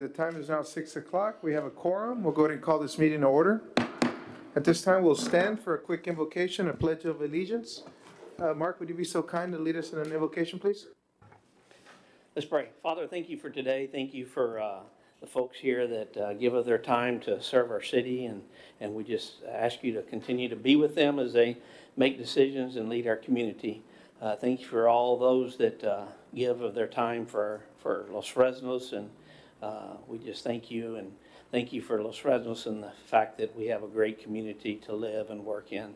The time is now 6 o'clock. We have a quorum. We'll go ahead and call this meeting to order. At this time, we'll stand for a quick invocation, a pledge of allegiance. Mark, would you be so kind to lead us in an invocation, please? Let's pray. Father, thank you for today. Thank you for the folks here that give of their time to serve our city. And we just ask you to continue to be with them as they make decisions and lead our community. Thank you for all those that give of their time for Los Fresnos. And we just thank you, and thank you for Los Fresnos and the fact that we have a great community to live and work in.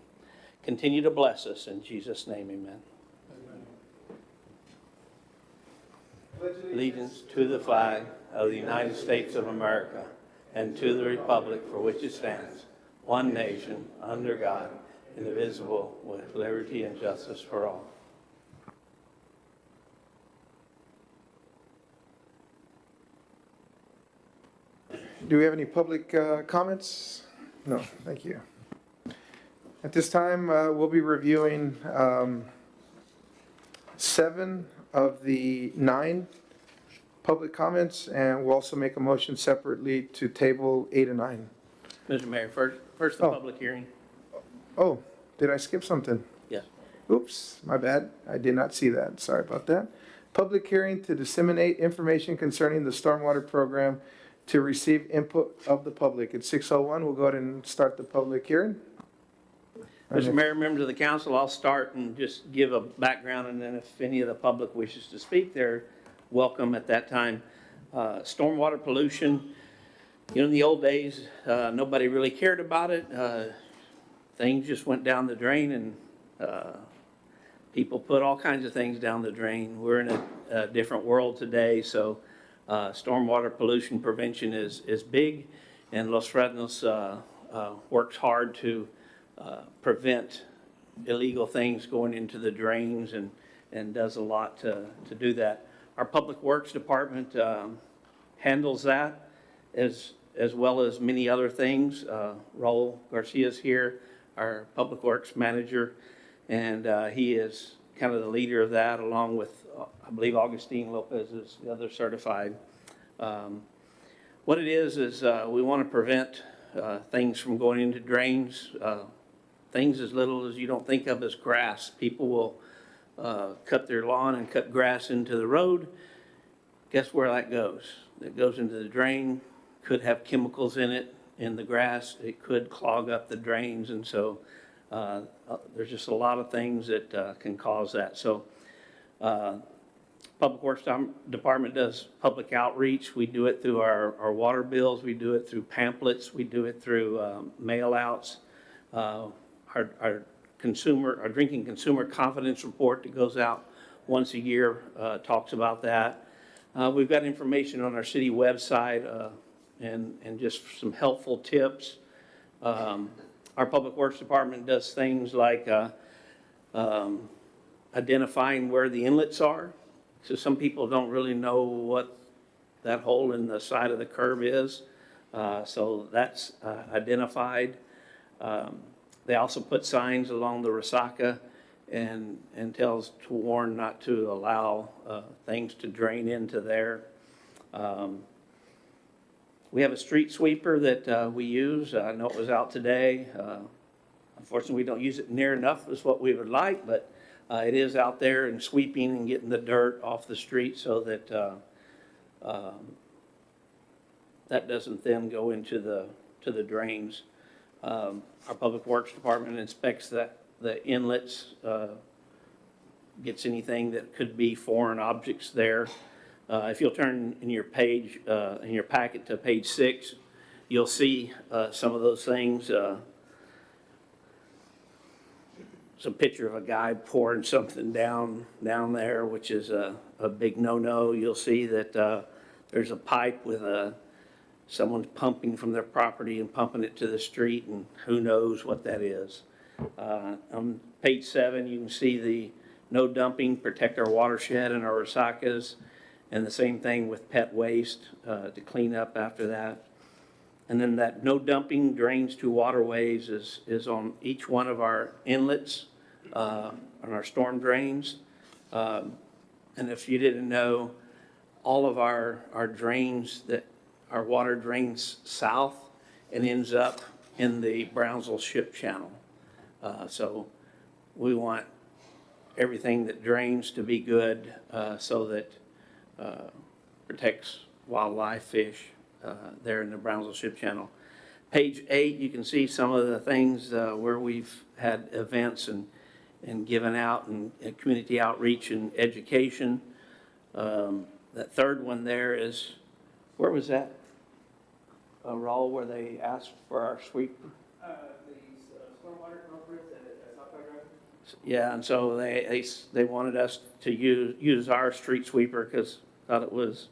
Continue to bless us. In Jesus' name, amen. Allegiance to the flag of the United States of America and to the republic for which it stands, one nation, under God, indivisible, with liberty and justice for all. Do we have any public comments? No, thank you. At this time, we'll be reviewing 7 of the 9 public comments, and we'll also make a motion separately to table 8 and 9. Mr. Mayor, first the public hearing. Oh, did I skip something? Yes. Oops, my bad. I did not see that. Sorry about that. Public hearing to disseminate information concerning the stormwater program to receive input of the public. At 6:01, we'll go ahead and start the public hearing. Mr. Mayor, members of the council, I'll start and just give a background, and then if any of the public wishes to speak, they're welcome at that time. Stormwater pollution, in the old days, nobody really cared about it. Things just went down the drain, and people put all kinds of things down the drain. We're in a different world today, so stormwater pollution prevention is big, and Los Fresnos works hard to prevent illegal things going into the drains, and does a lot to do that. Our Public Works Department handles that as well as many other things. Raul Garcia's here, our Public Works Manager, and he is kind of the leader of that, along with, I believe, Augustine Lopez is the other certified. What it is we want to prevent things from going into drains, things as little as you don't think of as grass. People will cut their lawn and cut grass into the road. Guess where that goes? It goes into the drain, could have chemicals in it, in the grass. It could clog up the drains, and so there's just a lot of things that can cause that. So Public Works Department does public outreach. We do it through our water bills. We do it through pamphlets. We do it through mail outs. Our drinking consumer confidence report that goes out once a year talks about that. We've got information on our city website and just some helpful tips. Our Public Works Department does things like identifying where the inlets are. So some people don't really know what that hole in the side of the curb is. So that's identified. They also put signs along the Resaca and tells to warn not to allow things to drain into there. We have a street sweeper that we use. I know it was out today. Unfortunately, we don't use it near enough as what we would like, but it is out there and sweeping and getting the dirt off the street so that that doesn't then go into the drains. Our Public Works Department inspects the inlets, gets anything that could be foreign objects there. If you'll turn in your page, in your packet to page 6, you'll see some of those things. It's a picture of a guy pouring something down there, which is a big no-no. You'll see that there's a pipe with someone's pumping from their property and pumping it to the street, and who knows what that is. On page 7, you can see the no dumping, protect our watershed and our resacas, and the same thing with pet waste to clean up after that. And then that no dumping drains to waterways is on each one of our inlets on our storm drains. And if you didn't know, all of our drains that our water drains south and ends up in the Brownsville Ship Channel. So we want everything that drains to be good, so that protects wildlife, fish, there in the Brownsville Ship Channel. Page 8, you can see some of the things where we've had events and given out and community outreach and education. That third one there is, where was that? Raul, where they asked for our sweeper? The stormwater conference at Southside Drive. Yeah, and so they wanted us to use our street sweeper because thought it was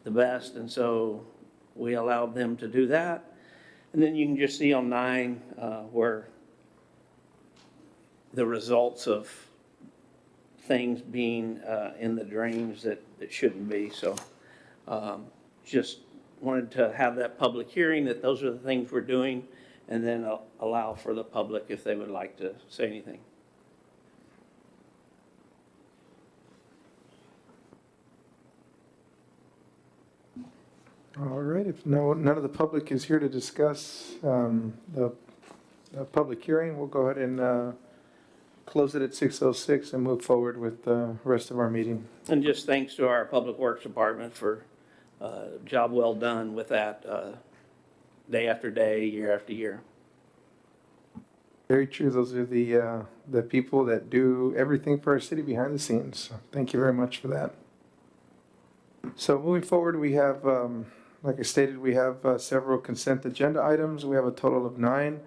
the best, and so we allowed them to do that. And then you can just see on 9 where the results of things being in the drains that shouldn't be. So just wanted to have that public hearing, that those are the things we're doing, and then allow for the public if they would like to say anything. All right, if none of the public is here to discuss the public hearing, we'll go ahead and close it at 6:06 and move forward with the rest of our meeting. And just thanks to our Public Works Department for job well done with that, day after day, year after year. Very true, those are the people that do everything for our city behind the scenes. So thank you very much for that. So moving forward, we have, like I stated, we have several consent agenda items. We have a total of 9.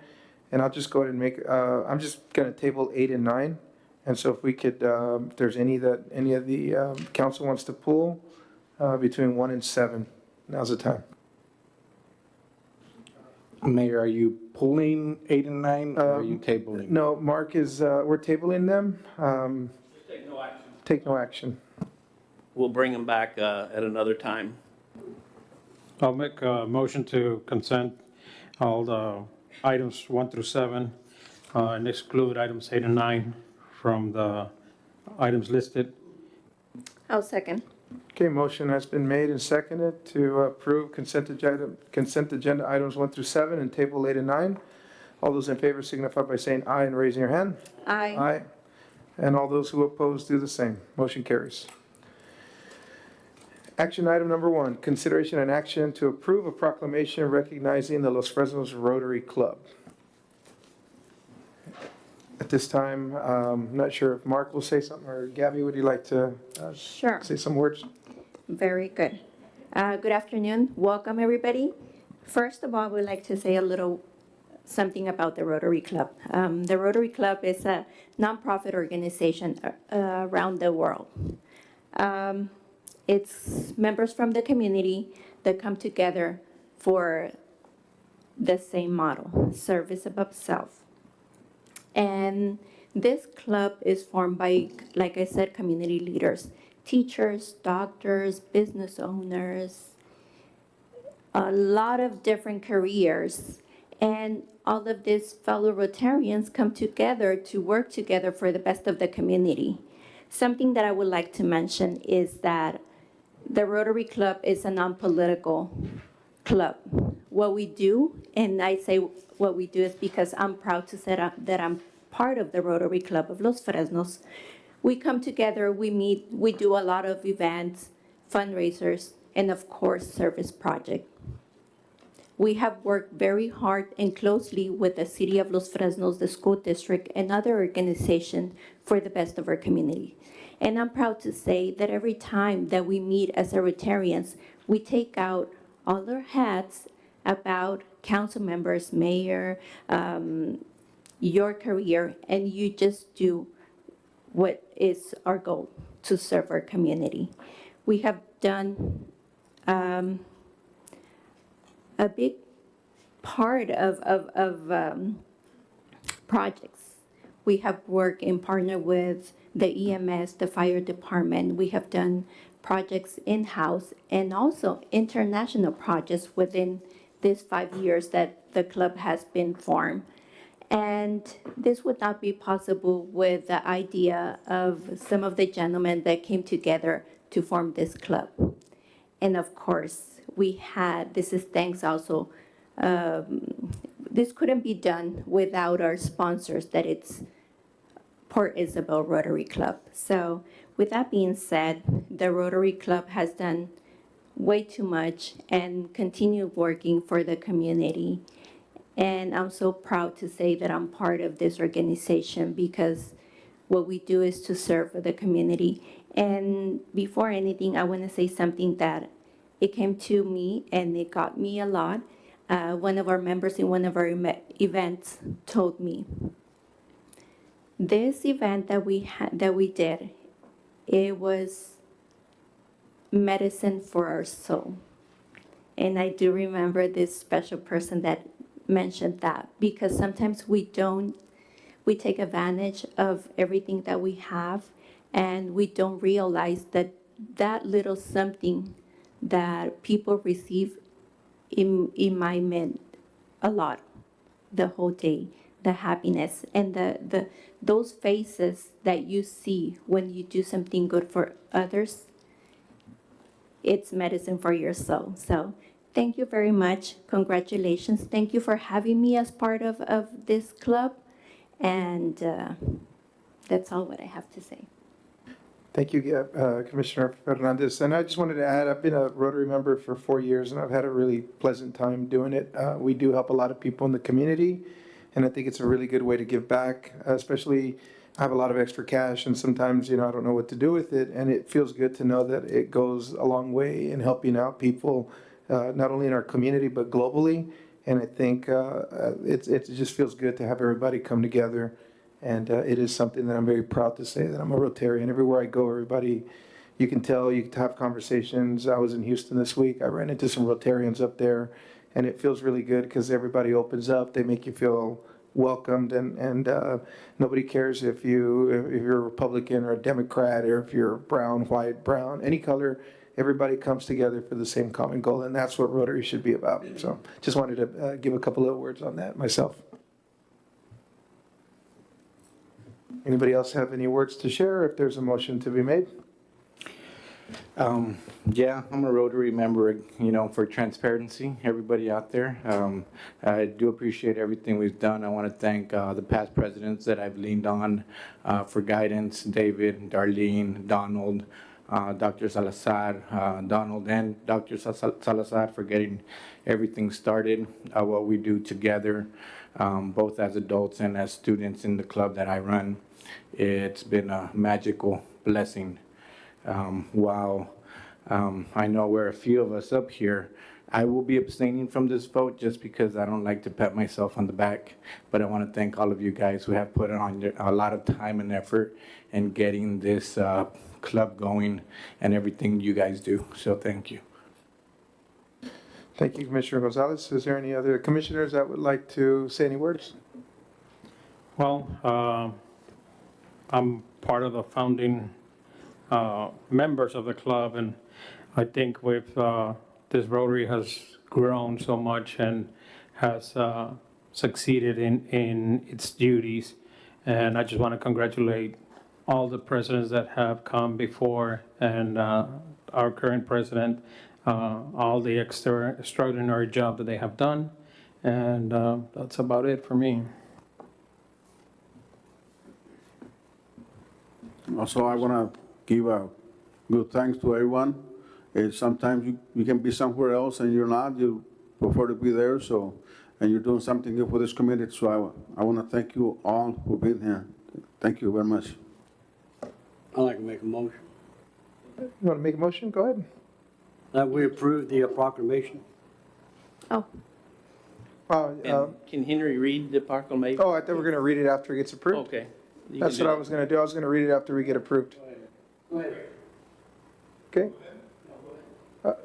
And I'll just go ahead and I'm just going to table 8 and 9. And so if we could, if there's any of the council wants to pull between 1 and 7, now's the time. Mayor, are you pulling 8 and 9, or are you tabling? No, Mark is, we're tabling them. Just take no action. Take no action. We'll bring them back at another time. I'll make a motion to consent all the items 1 through 7, and exclude items 8 and 9 from the items listed. I'll second. Okay, motion has been made and seconded to approve consent agenda items 1 through 7 and table 8 and 9. All those in favor signify by saying aye and raising your hand. Aye. Aye. And all those who oppose do the same. Motion carries. Action item number 1, consideration and action to approve a proclamation recognizing the Los Fresnos Rotary Club. At this time, not sure if Mark will say something, or Gabby, would you like to Sure. say some words? Very good. Good afternoon. Welcome, everybody. First of all, I would like to say a little something about the Rotary Club. The Rotary Club is a nonprofit organization around the world. It's members from the community that come together for the same model, service above self. And this club is formed by, like I said, community leaders, teachers, doctors, business owners, a lot of different careers. And all of these fellow Rotarians come together to work together for the best of the community. Something that I would like to mention is that the Rotary Club is a non-political club. What we do, and I say what we do is because I'm proud to say that I'm part of the Rotary Club of Los Fresnos. We come together, we meet, we do a lot of events, fundraisers, and of course, service projects. We have worked very hard and closely with the City of Los Fresnos, the school district, and other organizations for the best of our community. And I'm proud to say that every time that we meet as Rotarians, we take out all our hats about council members, mayor, your career, and you just do what is our goal, to serve our community. We have done a big part of projects. We have worked in partner with the EMS, the fire department. We have done projects in-house and also international projects within these 5 years that the club has been formed. And this would not be possible with the idea of some of the gentlemen that came together to form this club. And of course, we had, this is thanks also, this couldn't be done without our sponsors, that it's Port Isabel Rotary Club. So with that being said, the Rotary Club has done way too much and continue working for the community. And I'm so proud to say that I'm part of this organization because what we do is to serve the community. And before anything, I want to say something that it came to me and it got me a lot. One of our members in one of our events told me, this event that we did, it was medicine for our soul. And I do remember this special person that mentioned that because sometimes we take advantage of everything that we have and we don't realize that that little something that people receive in my meant a lot the whole day, the happiness and those faces that you see when you do something good for others, it's medicine for your soul. So thank you very much. Congratulations. Thank you for having me as part of this club. And that's all what I have to say. Thank you, Commissioner Fernandez. And I just wanted to add, I've been a Rotary member for 4 years, and I've had a really pleasant time doing it. We do help a lot of people in the community, and I think it's a really good way to give back, especially I have a lot of extra cash, and sometimes, I don't know what to do with it, and it feels good to know that it goes a long way in helping out people, not only in our community, but globally. And I think it just feels good to have everybody come together. And it is something that I'm very proud to say that I'm a Rotarian. Everywhere I go, everybody, you can tell, you can have conversations. I was in Houston this week. I ran into some Rotarians up there, and it feels really good because everybody opens up. They make you feel welcomed, and nobody cares if you're a Republican or a Democrat or if you're brown, white, brown, any color. Everybody comes together for the same common goal, and that's what Rotary should be about. So just wanted to give a couple of words on that myself. Anybody else have any words to share if there's a motion to be made? Yeah, I'm a Rotary member, for transparency, everybody out there. I do appreciate everything we've done. I want to thank the past presidents that I've leaned on for guidance, David, Darlene, Donald, Dr. Salazar, Donald and Dr. Salazar for getting everything started, what we do together, both as adults and as students in the club that I run. It's been a magical blessing. While I know we're a few of us up here, I will be abstaining from this vote just because I don't like to pat myself on the back. But I want to thank all of you guys who have put on a lot of time and effort in getting this club going and everything you guys do. So thank you. Thank you, Commissioner Gonzalez. Is there any other commissioners that would like to say any words? Well, I'm part of the founding members of the club, and I think with this Rotary has grown so much and has succeeded in its duties. And I just want to congratulate all the presidents that have come before and our current president, all the extraordinary job that they have done. And that's about it for me. Also, I want to give a good thanks to everyone. Sometimes you can be somewhere else and you're not. You prefer to be there, and you're doing something good for this community. So I want to thank you all for being here. Thank you very much. I'd like to make a motion You want to make a motion? Go ahead. that we approve the proclamation. Oh, And can Henry read the proclamation? I thought we were going to read it after it gets approved. Okay. You That's can what do I was going to do. I was going to read it after we get approved. Go ahead. Okay?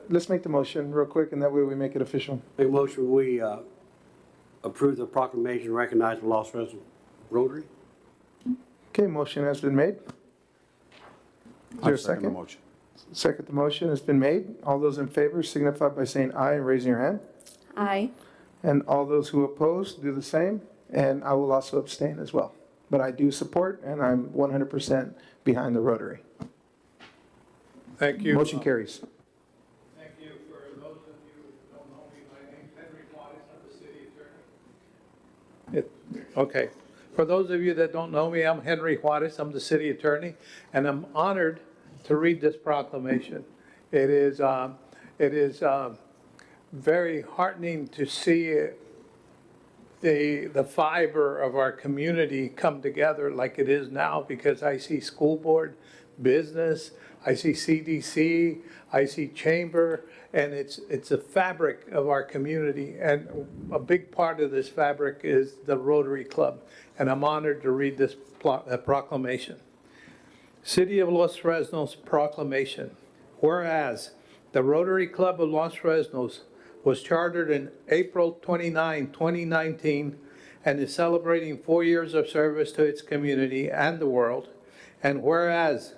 Let's make the motion real quick, and that way we make it official. Make a motion, we approve the proclamation recognizing Los Angeles Rotary. Okay, motion has been made. Is there a second? Motion. Second, the motion has been made. All those in favor signify by saying aye and raising your hand. aye. And all those who oppose, do the same. And I will also abstain as well. But I do support, and I'm 100% behind the Rotary. Thank you. Motion carries. Thank you for those of Okay. For those of you that don't know me, I'm Henry Juarez. I'm the city attorney, and I'm honored to read this proclamation. It is very heartening to see the fiber of our community come together like it is now, because I see school board, business, I see CDC, I see chamber, and it's a fabric of our community. And a big part of this fabric is the Rotary Club. And I'm honored to read this proclamation. City of Los Fresnos proclamation. Whereas the Rotary Club of Los Fresnos was chartered in April 29, 2019, and is celebrating 4 years of service to its community and the world. And whereas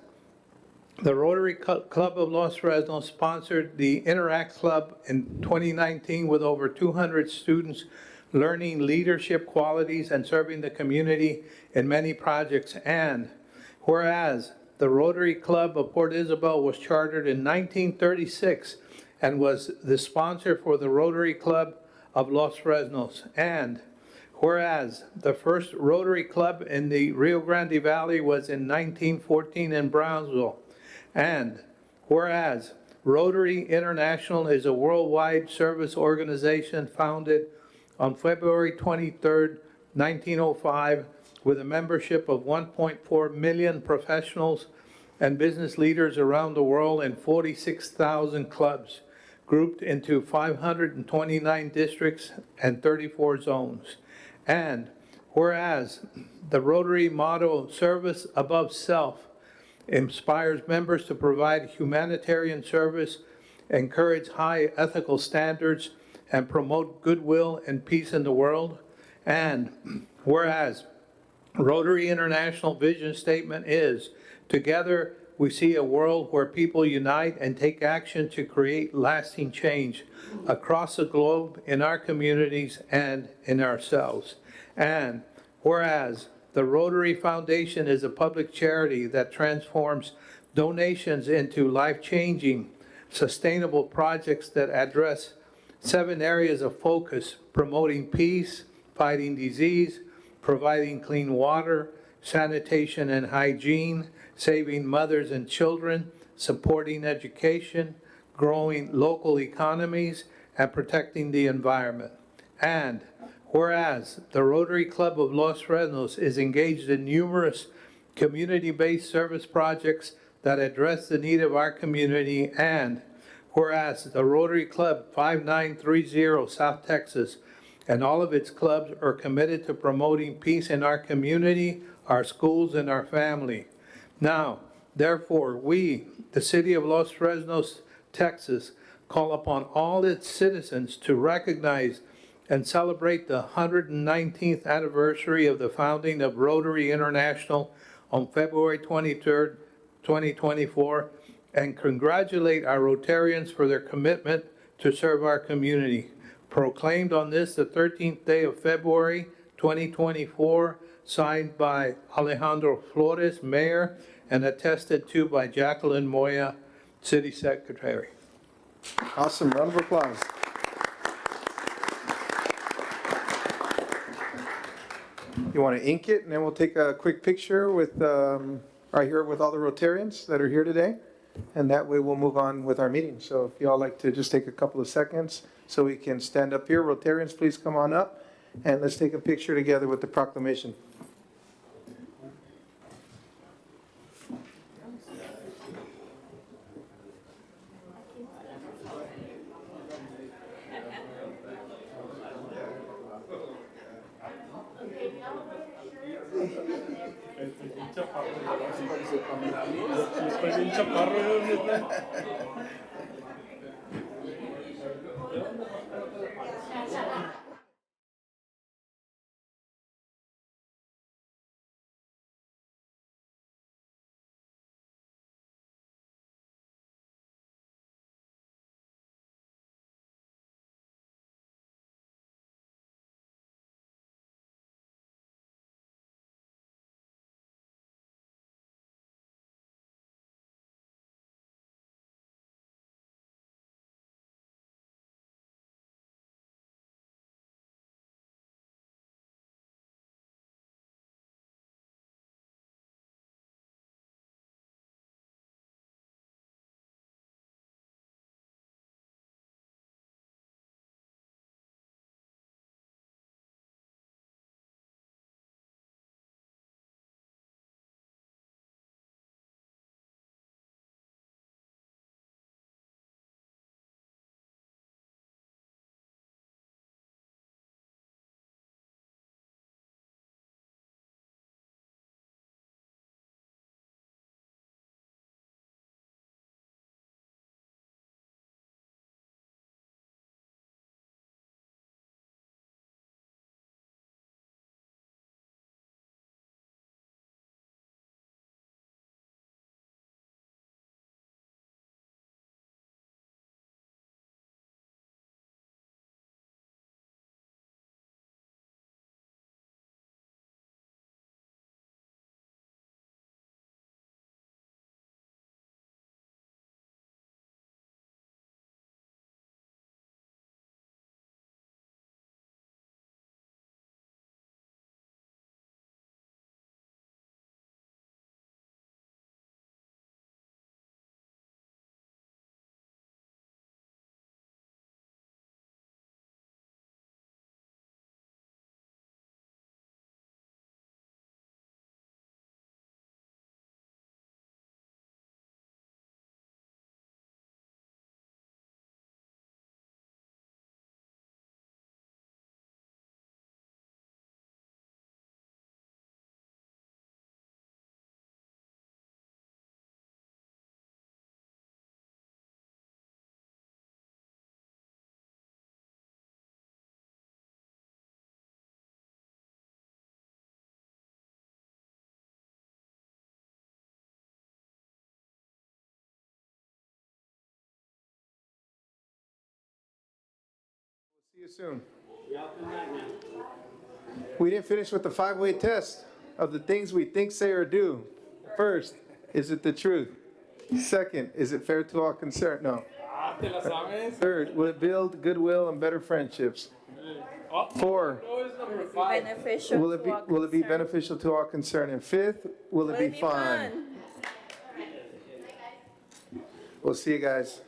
the Rotary Club of Los Fresnos sponsored the Interact Club in 2019 with over 200 students learning leadership qualities and serving the community in many projects. And whereas the Rotary Club of Port Isabel was chartered in 1936 and was the sponsor for the Rotary Club of Los Fresnos. And whereas the first Rotary Club in the Rio Grande Valley was in 1914 in Brownsville. And whereas Rotary International is a worldwide service organization founded on February 23rd, 1905, with a membership of 1.4 million professionals and business leaders around the world in 46,000 clubs, grouped into 529 districts and 34 zones. And whereas the Rotary motto, service above self, inspires members to provide humanitarian service, encourage high ethical standards, and promote goodwill and peace in the world. And whereas Rotary International vision statement is, together we see a world where people unite and take action to create lasting change across the globe, in our communities, and in ourselves. And whereas the Rotary Foundation is a public charity that transforms donations into life-changing, sustainable projects that address 7 areas of focus: promoting peace, fighting disease, providing clean water, sanitation and hygiene, saving mothers and children, supporting education, growing local economies, and protecting the environment. And whereas the Rotary Club of Los Fresnos is engaged in numerous community-based service projects that address the need of our community, and whereas the Rotary Club 5930 South Texas and all of its clubs are committed to promoting peace in our community, our schools, and our family. Now, therefore, we, the City of Los Fresnos, Texas, call upon all its citizens to recognize and celebrate the 119th anniversary of the founding of Rotary International on February 23rd, 2024, and congratulate our Rotarians for their commitment to serve our community. Proclaimed on this, the 13th day of February, 2024, signed by Alejandro Flores, Mayor, and attested to by Jacqueline Moya, City Secretary. Awesome, round of applause. You want to ink it, and then we'll take a quick picture with, right here with all the Rotarians that are here today. And that way we'll move on with our meeting. So if y'all like to just take a couple of seconds so we can stand up here. Rotarians, please come on up, and let's take a picture together with the proclamation. you soon. We didn't finish with the five-way test of the things we think, say, or do. First, is it the truth? Second, is it fair to all concerned? No. Third, will it build goodwill and better friendships? 4, Beneficial will it to be, all will it be concerned. beneficial to all concerned? And 5th, will it be fun? We'll see you guys.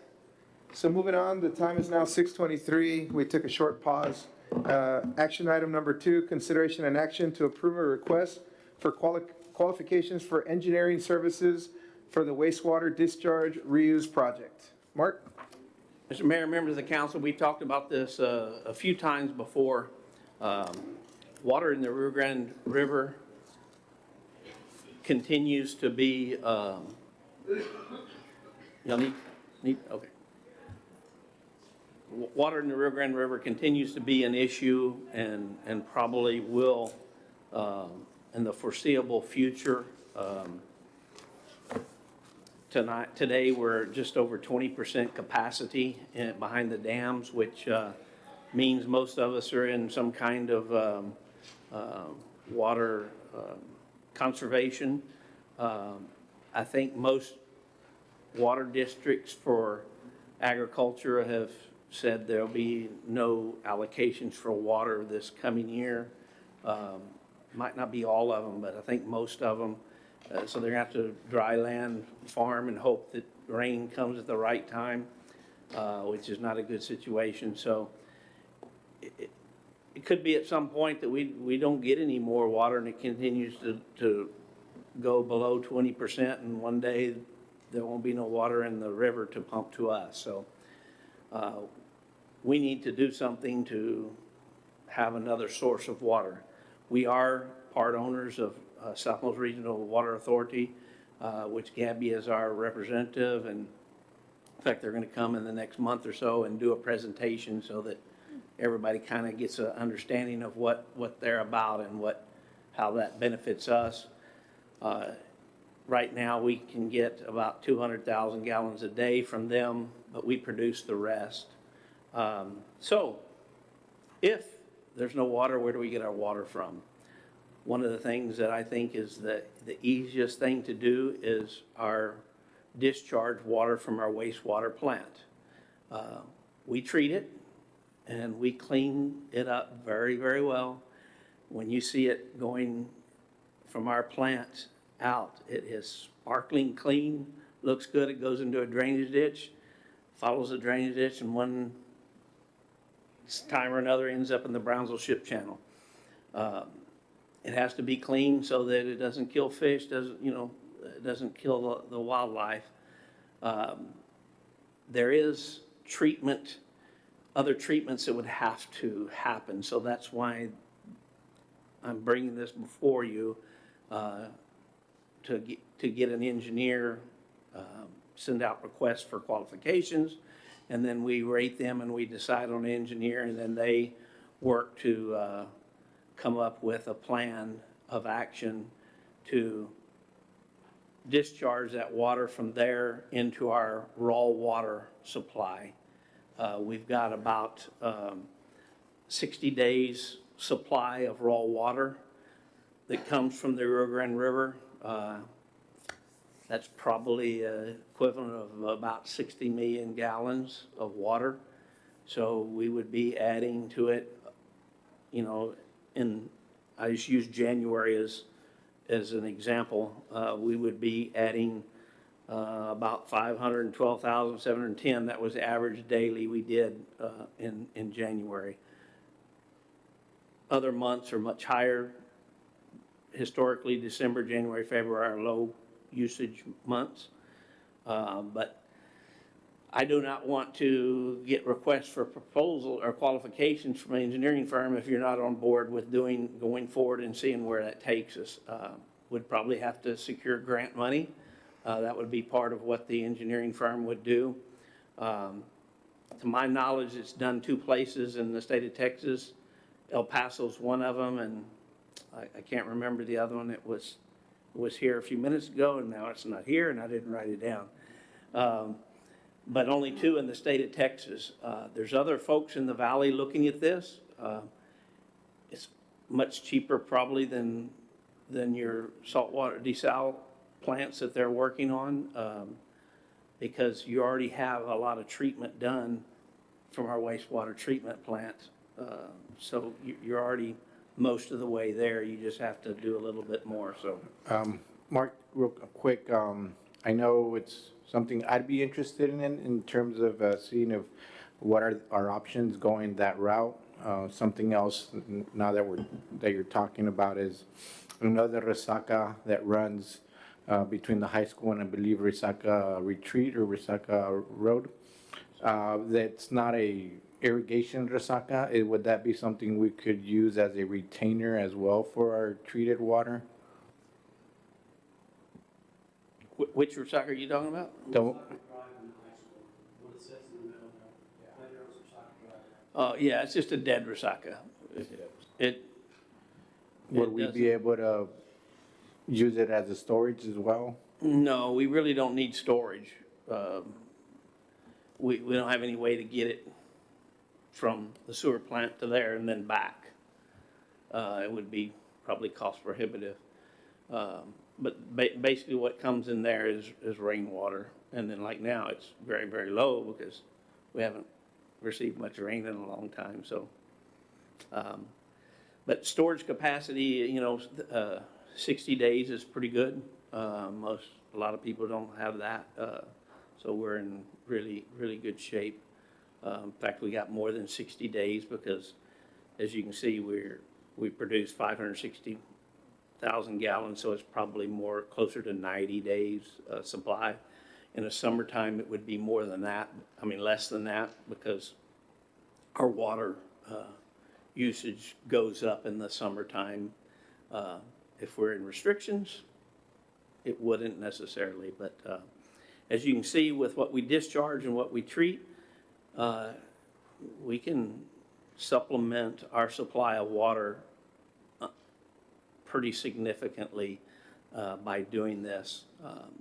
So moving on, the time is now 6:23. We took a short pause. Action item number 2, consideration and action to approve a request for qualifications for engineering services for the wastewater discharge reuse project. Mark? Mr. Mayor, members of the council, we talked about this a few times before. Water in the Rio Grande River continues to be, y'all need, okay. Water in the Rio Grande River continues to be an issue and probably will in the foreseeable future. Today, we're just over 20% capacity behind the dams, which means most of us are in some kind of water conservation. I think most water districts for agriculture have said there'll be no allocations for water this coming year. Might not be all of them, but I think most of them. So they're gonna have to dry land farm and hope that rain comes at the right time, which is not a good situation. So it could be at some point that we don't get any more water and it continues to go below 20%, and one day there won't be no water in the river to pump to us. So we need to do something to have another source of water. We are part owners of Southmost Regional Water Authority, which Gabby is our representative, and in fact, they're gonna come in the next month or so and do a presentation so that everybody kind of gets an understanding of what they're about and how that benefits us. Right now, we can get about 200,000 gallons a day from them, but we produce the rest. So if there's no water, where do we get our water from? One of the things that I think is the easiest thing to do is our discharge water from our wastewater plant. We treat it and we clean it up very, very well. When you see it going from our plant out, it is sparkling clean, looks good. It goes into a drainage ditch, follows the drainage ditch, and one time or another ends up in the Brownsville Ship Channel. It has to be clean so that it doesn't kill fish, doesn't kill the wildlife. There is treatment, other treatments that would have to happen. So that's why I'm bringing this before you to get an engineer, send out requests for qualifications, and then we rate them and we decide on an engineer, and then they work to come up with a plan of action to discharge that water from there into our raw water supply. We've got about 60 days supply of raw water that comes from the Rio Grande River. That's probably equivalent of about 60 million gallons of water. So we would be adding to it, I just use January as an example. We would be adding about 512,710. That was the average daily we did in January. Other months are much higher. Historically, December, January, February are low usage months. But I do not want to get requests for proposal or qualifications from an engineering firm if you're not on board with going forward and seeing where that takes us. Would probably have to secure grant money. That would be part of what the engineering firm would do. To my knowledge, it's done 2 places in the state of Texas. El Paso's one of them, and I can't remember the other one. It was here a few minutes ago, and now it's not here, and I didn't write it down. but only 2 in the state of Texas. There's other folks in the valley looking at this. It's much cheaper probably than your saltwater desal plants that they're working on, because you already have a lot of treatment done from our wastewater treatment plant. So you're already most of the way there. You just have to do a little bit more, so. Mark, real quick, I know it's something I'd be interested in terms of seeing if, what are our options going that route. Something else now that you're talking about is another resaca that runs between the high school and I believe Resaca Retreat or Resaca Road. That's not a irrigation resaca. Would that be something we could use as a retainer as well for our treated water? Which recycle are you talking about? Don't, Yeah, it's just a dead resaca. It. would it we doesn't- be able to use it as a storage as well? No, we really don't need storage. We don't have any way to get it from the sewer plant to there and then back. It would be probably cost prohibitive. But basically what comes in there is rainwater. And then like now, it's very, very low because we haven't received much rain in a long time, so. But storage capacity, 60 days is pretty good. A lot of people don't have that, so we're in really, really good shape. In fact, we got more than 60 days because, as you can see, we produce 560,000 gallons, so it's probably more closer to 90 days supply. In the summertime, it would be more than that, less than that, because our water usage goes up in the summertime. If we're in restrictions, it wouldn't necessarily, but as you can see with what we discharge and what we treat, we can supplement our supply of water pretty significantly by doing this.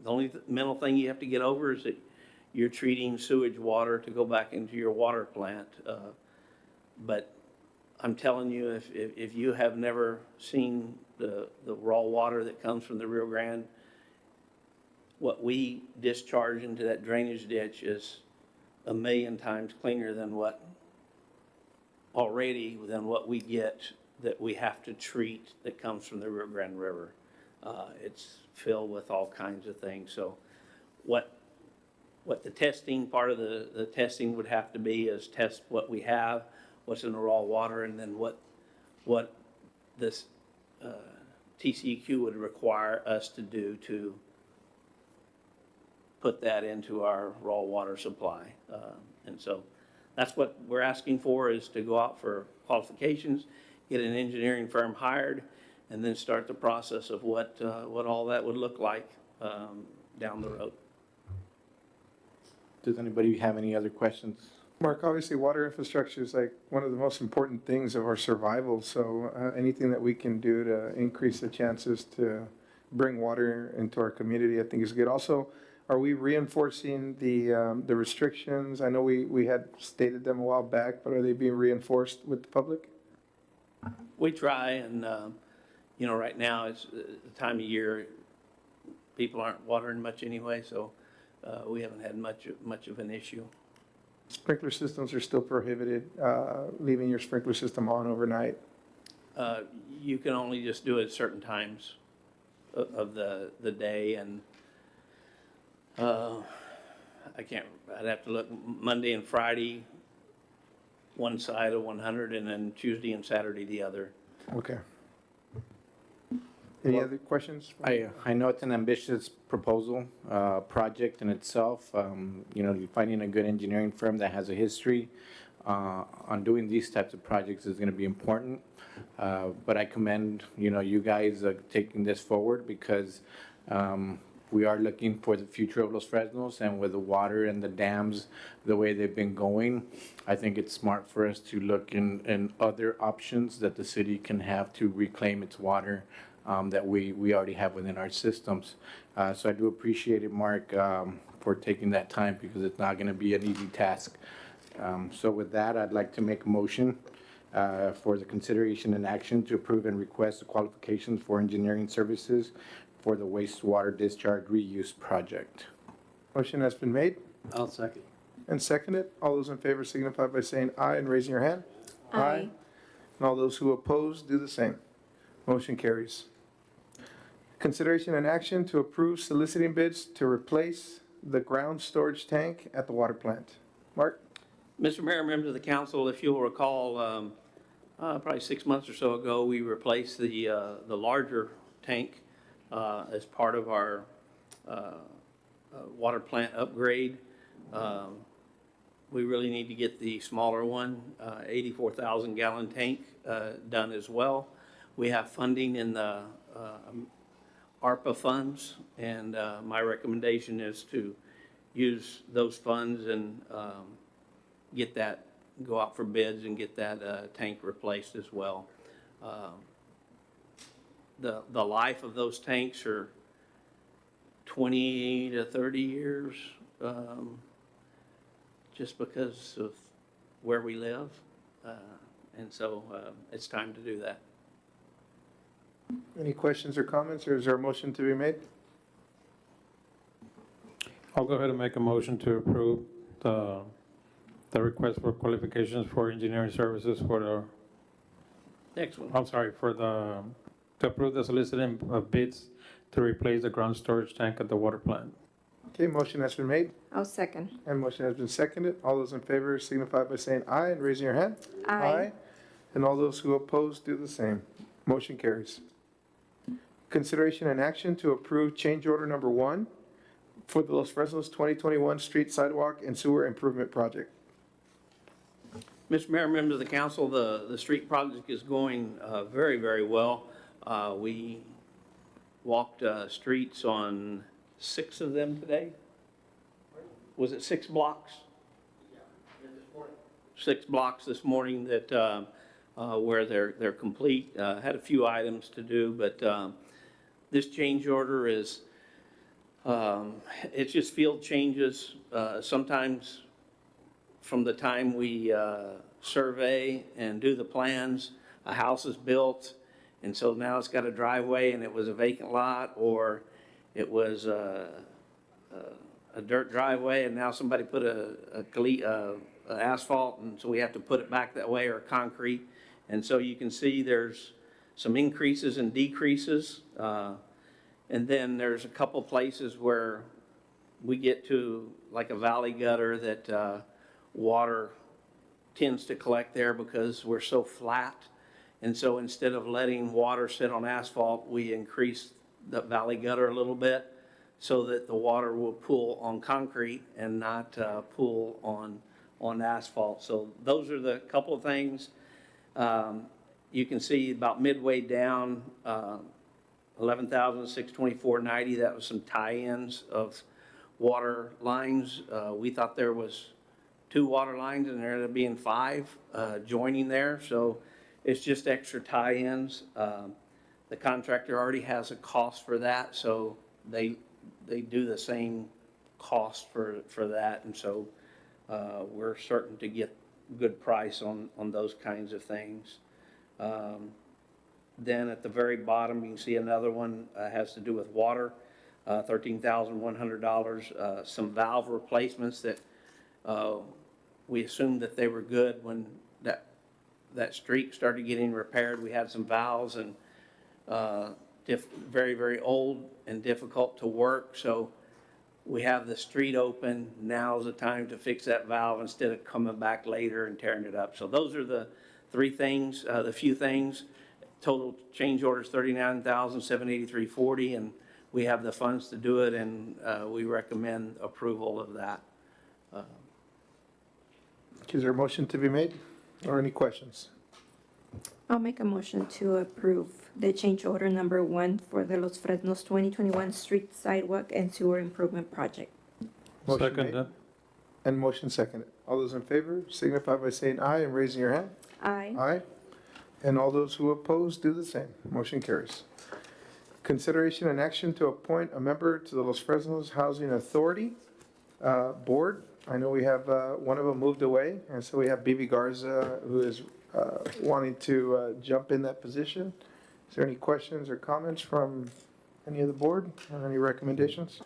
The only mental thing you have to get over is that you're treating sewage water to go back into your water plant. But I'm telling you, if you have never seen the raw water that comes from the Rio Grande, what we discharge into that drainage ditch is 1,000,000 times cleaner than what we get that we have to treat that comes from the Rio Grande River. It's filled with all kinds of things. So what the testing, part of the testing would have to be is test what we have, what's in the raw water, and then what this TCEQ would require us to do to put that into our raw water supply. And so that's what we're asking for, is to go out for qualifications, get an engineering firm hired, and then start the process of what all that would look like down the road. Does anybody have any other questions? Mark, obviously, water infrastructure is like one of the most important things of our survival, so anything that we can do to increase the chances to bring water into our community, I think is good. Also, are we reinforcing the restrictions? I know we had stated them a while back, but are they being reinforced with the public? We try, and right now it's the time of year people aren't watering much anyway, so we haven't had much of an issue. Sprinkler systems are still prohibited, leaving your sprinkler system on overnight. You can only just do it at certain times of the day, and I'd have to look. Monday and Friday, one side of 100, and then Tuesday and Saturday the other. Okay. Any other questions? I know it's an ambitious proposal, project in itself. Finding a good engineering firm that has a history on doing these types of projects is going to be important. But I commend, you guys taking this forward, because we are looking for the future of Los Fresnos, and with the water and the dams, the way they've been going, I think it's smart for us to look in other options that the city can have to reclaim its water that we already have within our systems. So I do appreciate it, Mark, for taking that time because it's not going to be an easy task. So with that, I'd like to make a motion for the consideration and action to approve and request the qualifications for engineering services for the wastewater discharge reuse project. Motion has been made I'll second. and seconded. All those in favor signify by saying aye and raising your hand. Aye. And all those who oppose, do the same. Motion carries. Consideration and action to approve soliciting bids to replace the ground storage tank at the water plant. Mark? Mr. Mayor, members of the council, if you'll recall, probably 6 months or so ago, we replaced the larger tank as part of our water plant upgrade. We really need to get the smaller one, 84,000 gallon tank, done as well. We have funding in the ARPA funds, and my recommendation is to use those funds and go out for bids and get that tank replaced as well. The life of those tanks are 20 to 30 years, just because of where we live. And so it's time to do that. Any questions or comments, or is there a motion to be made? I'll go ahead and make a motion to approve the request for qualifications for engineering services for Next one. to approve the soliciting of bids to replace the ground storage tank at the water plant. Okay, motion has been made I'll second. and motion has been seconded. All those in favor signify by saying aye and raising your hand. Aye. And all those who oppose, do the same. Motion carries. Consideration and action to approve change order number 1 for the Los Fresnos 2021 Street Sidewalk and Sewer Improvement Project. Mr. Mayor, members of the council, the street project is going very, very well. We walked streets on 6 of them today. Was it 6 blocks? 6 blocks this morning that where they're complete. Had a few items to do, but this change order is it's just field changes. Sometimes from the time we survey and do the plans, a house is built, and so now it's got a driveway and it was a vacant lot, or it was a dirt driveway and now somebody put a asphalt, and so we have to put it back that way, or concrete. And so you can see there's some increases and decreases. And then there's a couple places where we get to like a valley gutter that water tends to collect there because we're so flat. And so instead of letting water sit on asphalt, we increase the valley gutter a little bit so that the water will pool on concrete and not pool on asphalt. So those are the couple of things. You can see about midway down, $11,624.90. That was some tie-ins of water lines. We thought there was 2 water lines, and there ended up being 5 joining there. So it's just extra tie-ins. The contractor already has a cost for that, so they do the same cost for that. And so we're certain to get good price on those kinds of things. Then at the very bottom, you can see another one has to do with water, $13,100. Some valve replacements that we assumed that they were good when that street started getting repaired. We had some valves and very, very old and difficult to work. So we have the street open. Now's the time to fix that valve instead of coming back later and tearing it up. So those are the 3 things, the few things. Total change orders $39,783.40, and we have the funds to do it, and we recommend approval of that. Is there a motion to be made or any questions? I'll make a motion to approve the change order number 1 for the Los Fresnos 2021 Street Sidewalk and Sewer Improvement Project. Motion Second made that. and motion seconded. All those in favor signify by saying aye and raising your hand. Aye. Aye. And all those who oppose, do the same. Motion carries. Consideration and action to appoint a member to the Los Fresnos Housing Authority. Board. I know we have one of them moved away, and so we have Bibi Garza, who is wanting to jump in that position. Is there any questions or comments from any of the board, or any recommendations?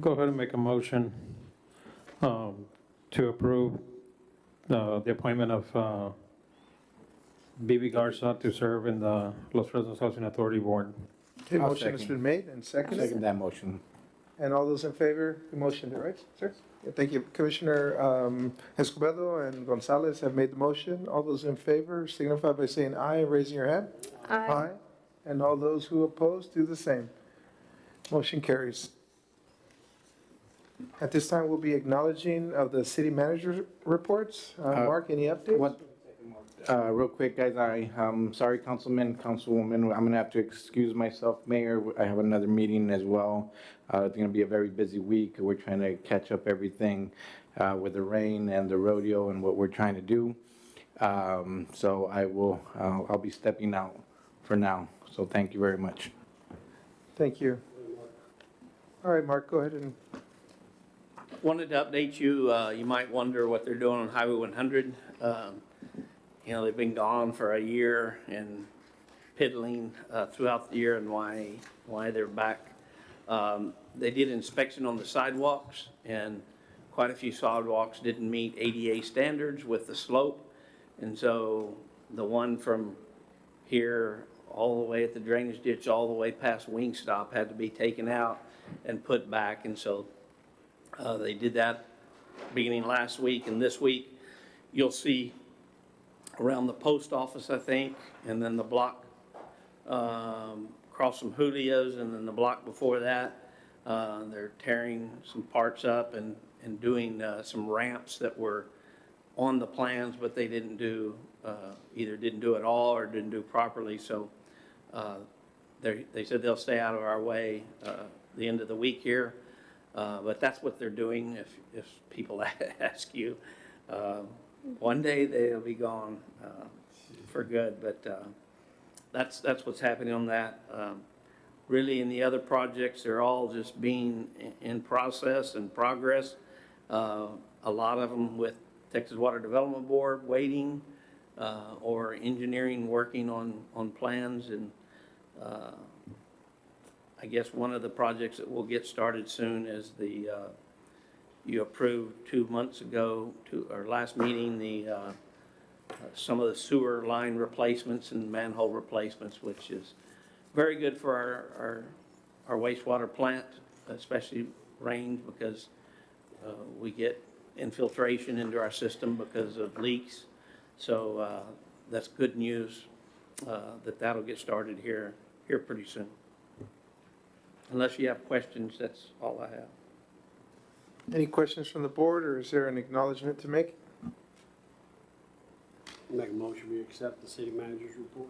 Go ahead and make a motion to approve the appointment of Bibi Garza to serve in the Los Fresnos Housing Authority Board. Okay, I'll motion has second. been made and seconded. Second that motion. And all those in favor, the motion, right, sir? Yeah, thank you. Commissioner Escobedo and Gonzalez have made the motion. All those in favor signify by saying aye and raising your hand. Aye. And all those who oppose do the same. Motion carries. At this time, we'll be acknowledging of the city manager's reports. Mark, any updates? What, real quick, guys, I'm sorry, Councilman, Councilwoman, I'm gonna have to excuse myself. Mayor, I have another meeting as well. It's gonna be a very busy week. We're trying to catch up everything with the rain and the rodeo and what we're trying to do. So I'll be stepping out for now. So thank you very much. Thank you. All right, Mark, go ahead and, Wanted to update you, you might wonder what they're doing on Highway 100. You know, they've been gone for a year and piddling throughout the year and why they're back. They did inspection on the sidewalks, and quite a few sidewalks didn't meet ADA standards with the slope. And so the one from here all the way at the drainage ditch, all the way past Wingstop had to be taken out and put back. And so they did that beginning last week, and this week you'll see around the post office, I think, and then the block across from Julio's, and then the block before that. They're tearing some parts up and doing some ramps that were on the plans, but they didn't do, either didn't do it all or didn't do properly. So they said they'll stay out of our way the end of the week here. But that's what they're doing. If people ask you, one day they'll be gone for good. But that's what's happening on that. Really, in the other projects, they're all just being in process and progress. A lot of them with Texas Water Development Board waiting, or engineering working on plans. And I guess one of the projects that will get started soon is the, you approved 2 months ago, our last meeting, some of the sewer line replacements and manhole replacements, which is very good for our wastewater plant, especially Range, because we get infiltration into our system because of leaks. So that's good news that'll get started here pretty soon. Unless you have questions, that's all I have. any questions from the board, or is there an acknowledgement to make? Make a motion, we accept the city manager's report.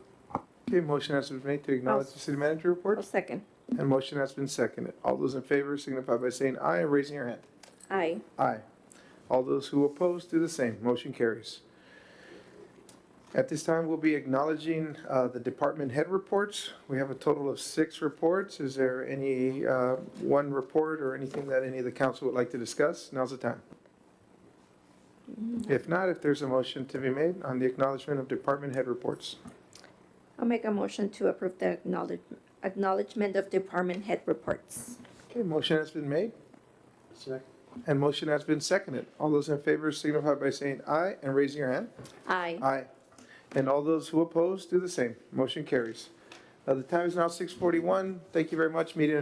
Okay, motion has been made to acknowledge the city manager report, I'll second. and motion has been seconded. All those in favor signify by saying aye and raising your hand. Aye. Aye. All those who oppose do the same. Motion carries. At this time, we'll be acknowledging the department head reports. We have a total of 6 reports. Is there any one report or anything that any of the council would like to discuss? Now's the time. If not, if there's a motion to be made on the acknowledgement of department head reports. I'll make a motion to approve the acknowledgement of department head reports. Okay, motion has been made Second. and motion has been seconded. All those in favor signify by saying aye and raising your hand. Aye. Aye. And all those who oppose do the same. Motion carries. The time is now 6:41. Thank you very much. Meeting